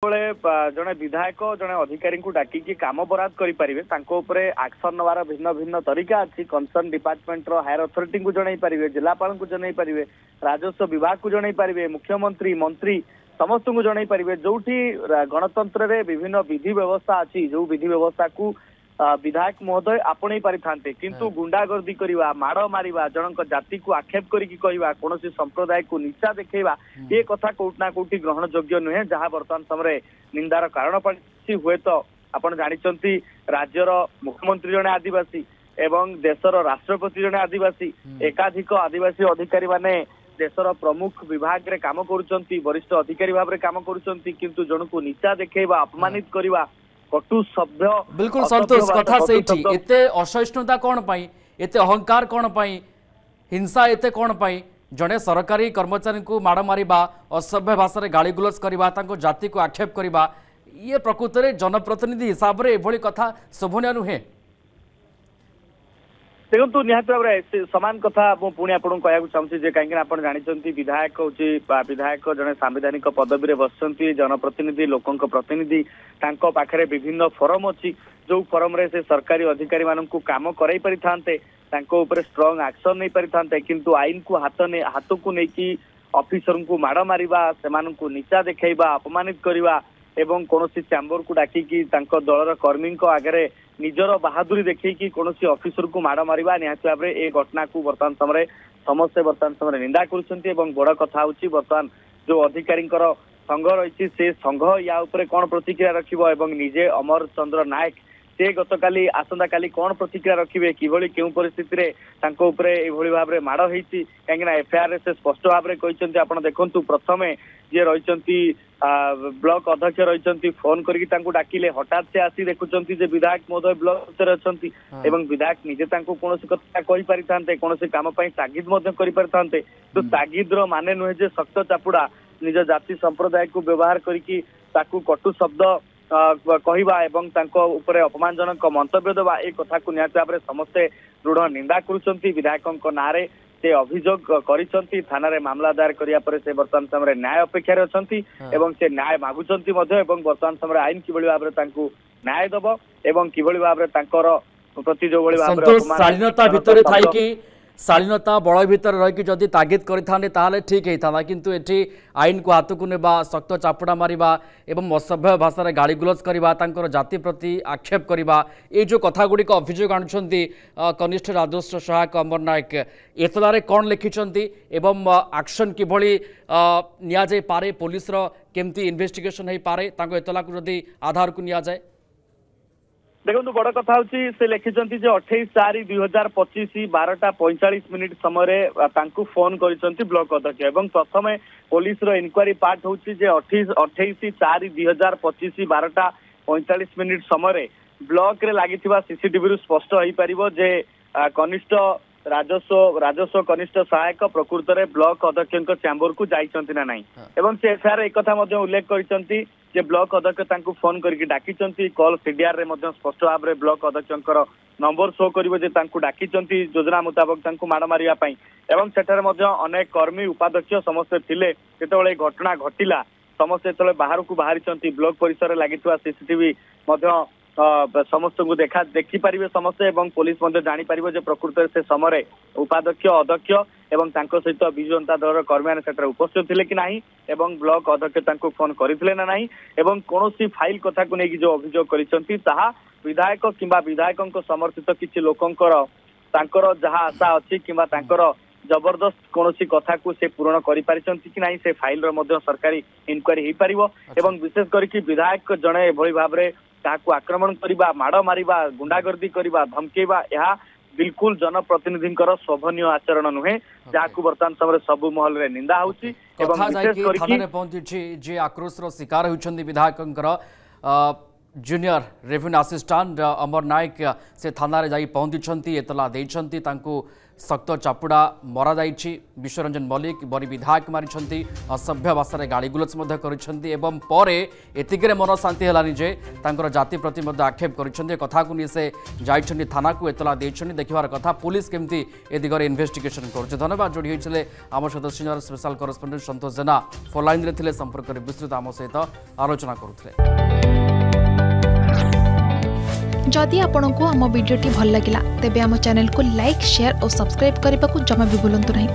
जड़े विधायक जड़े अधिकारी को डाकिकी काम बराद करेंगे एक्शन नवार भिन्न भिन्न तरीका अच्छी कंसर्न डिपार्टमेंट हायर अथॉरिटी को जन पारे जिलापाल को जन पारे राजस्व विभाग को जन पारे मुख्यमंत्री मंत्री समस्त को जन पारे जो गणतंत्र रे विभिन्न विधि व्यवस्था अच्छी जो विधि व्यवस्था को विधायक महोदय आपणे पारि थांते किंतु गुंडागर्दी करवा माड़ मारिबा जनक जाति को आक्षेप करिकी कहवा कौन संप्रदाय को नीचा देखा ये कथा कोटना कोटी ग्रहण योग्य नुहे जहाँ बर्तमान समय निंदार कारण पड़ी हुए तो आपण जानिचंती राज्यर मुख्यमंत्री जने आदिवासी एवं देशर राष्ट्रपति जने आदिवासी एकाधिक आदिवासी अधिकारी माने देशर प्रमुख विभाग रे काम करुचंती वरिष्ठ अधिकारी भाव रे काम करुचंती किंतु जनकु नीचा देखैबा अपमानित करवा कटु सभ्य बिल्कुल संतोष कथा सेठी एते असहिष्णुता कोन पई एते अहंकार कोन पई हिंसा एते कोन पई जड़े सरकारी कर्मचारी को माड़ मारिबा असभ्य भाषा रे गाली गुलज करबा तांको जाति को आक्षेप करबा ये प्रकृत रे जनप्रतिनिधि हिसाब रे एभली कथा शोभनीय नुहे। देखो निहत भाव में सामान कथा पुणी आपको कहना चाहूँगी कहीं आप जानते विधायक हूँ विधायक जड़े सांविधानिक पदवी में बसती जनप्रतिनिधि लोकों प्रतिनिधि पाखे विभिन्न फोरम अच्छी जो फोरम रे से सरकारी अधिकारी मानक काम कराई पारि थांते स्ट्रॉन्ग एक्शन नहीं पारि थांते किंतु आईन को हाथ को लेकिन ऑफिसर को माड़ मारिबा से नीचा देखा अपमानित करवा एवं कौन चैम्बर को डाकिकी दलर कर्मी आगे निजर बहादुरी देखी कौन ऑफिसर को माड़ मारिबा निहत भाव में ये घटना को बर्तमान समय समस्ते बर्तमान समय निंदा कर बड़ कथा हूँ बर्तमान जो अधिकारी संघ रही से संघ या उपरे कौन प्रतिक्रिया रखिबो एवं निजे अमर चंद्र नायक से गतकाली आसंता काली कौन प्रतिक्रिया रखिबे किभली केउ परिस्थिति रे तांको उपरे एभली भाव में माड़ होईची काहेकि एफआईआर से स्पष्ट भाव में कहते आपन देखंतु प्रथमे जे रहिचंती ब्लॉक अध्यक्ष रही फोन करके डाकिले हठात से आसी देखुंत विधायक महोदय ब्लॉक अच्छी एवं विधायक निजे कौन कथा कही पारि थांते कौन काम तागिद कर तो तागिद्र माने नुहे जे शक्त चापुड़ा निज जाति संप्रदाय को व्यवहार करके कटु शब्द कहवा एवं उपरे अपमानजनक मंतव्य देवा ए कथा को निहत भाव में समस्ते दृढ़ निंदा करुछंती विधायक नारे से अभियोग करिसंती थाना रे मामला दायर करिया परे से वर्तमान समय न्याय अपेक्षा रे अछंती एवं से न्याय मागुचंती मध्ये एवं वर्तमान समय आईन किबळी भाव रे तांकू न्याय दबो एवं किबळी भाव रे तांकर प्रति जो बळी भाव रे शालीनता भितरे थाई कि शालीनता बड़ भितर रही जदि तागिद करिथाने ताले ठीक होता किंतु एठी आईन को हाथ को नेबा शक्त चापुड़ा मारिबा एवं असभ्य भाषा रे गाली गुलज करबा तांकर जाति प्रति आक्षेप करबा ए जो कथा गुडी को अभियोग आणुछंती कनिष्ठ राजस्व सहायक अमर नायक एतलारे कोन लिखिछंती एवं एक्शन किभली निया जाय पारे पुलिस रो केमती इन्वेस्टिगेशन हे पारे तांको एतला को जदि आधार को निया जाय देखो बड़ कथा हूँ से लिखिं 28/4/2025 12:45 समय फोन कर ब्लॉक अध्यक्ष एवं प्रथम पुलिस इनक्वारी पार्ट हूँ 28/4/2025 12:45 समय ब्लॉक रे लगी सीसीटीवी स्पष्ट हो पार जे कनिष्ठ राजस्व कनिष्ठ सहायक प्रकृत में ब्लॉक अध्यक्ष चैम्बर को जाइछंती ना नहीं एवं से एफआईआर एक कथा उल्लेख करछंती जे ब्लॉक अध्यक्ष फोन करके डाकी कॉल सीडीआर रे स्पष्ट भाव में ब्लॉक अध्यक्ष नंबर शो करिवो जे तांकु डाकी योजना मुताबक तांकु माड़ मारिया पई एवं सेठारे अनेक कर्मी उपाध्यक्ष समस्त थिले जेतेबेले घटना घटिला समस्त जेतेबेले बाहर को बाहरी ब्लॉक परिसर लगी सीसीटीवी समस्त को देखी पारे समस्ते एवं पुलिस जानी पार प्रकृत से समय उपाध्यक्ष अध्यक्ष एवं सहित विजु जनता दल कर्मी मैंने उपस्थित थे कि नहीं एवं ब्लॉक अध्यक्ष फोन करते ना नहीं एवं कौन फाइल कथा को लेकिन जो अभियोग कर विधायक किंबा विधायक समर्थित किसी लोकंकर जहाँ आशा अच्छी कि जबरदस्त कौन कथा को से पूरण कर कि नहीं से फाइल सरकारी इनक्वारी हो पार एवं विशेष करके विधायक जड़े एभली भाव में ताकू आक्रमण करवा माड़ मारिबा गुंडागर्दी करवा धमकेबा यह बिल्कुल जनप्रतिनिधि शोभनीय आचरण नुहे जहाँ बर्तमान समय सबु महल रे निंदा होची एवं विशेष करके पहुंची जे आक्रोश रो शिकार होउछंदी विधायकंकर जूनियर रेवेन्यू असिस्टांट अमर नायक से थाना रे जाई पहुंची एतला देइछंती तांको सख्त चापुड़ा मरा जाइछि। विश्वरंजन मल्लिक बरी विधायक मारिछंती असभ्य भाषा गाड़ीगुलच करिछंती एवं परे एतिकरे मन शांति हेलानी जे तांकर जाति प्रति आक्षेप करिछंती कथा को नि से जाइछंती थाना को एतला देइछंती देखिबार कथा पुलिस केमती ए दिगरे इन्वेस्टिगेशन करछ। धन्यवाद जोड़ी होइछले आम सहित सीनियर स्पेशल करेस्पोंडेंट संतोष जेना फोन लाइन रे थिले संपर्क रे विस्तृत आम सहित आलोचना करुथले। जदि आपंक आम भिडी भल लगा तेब आम चैनल को लाइक शेयर और सब्सक्राइब करने को जमा भी भूलु नहीं।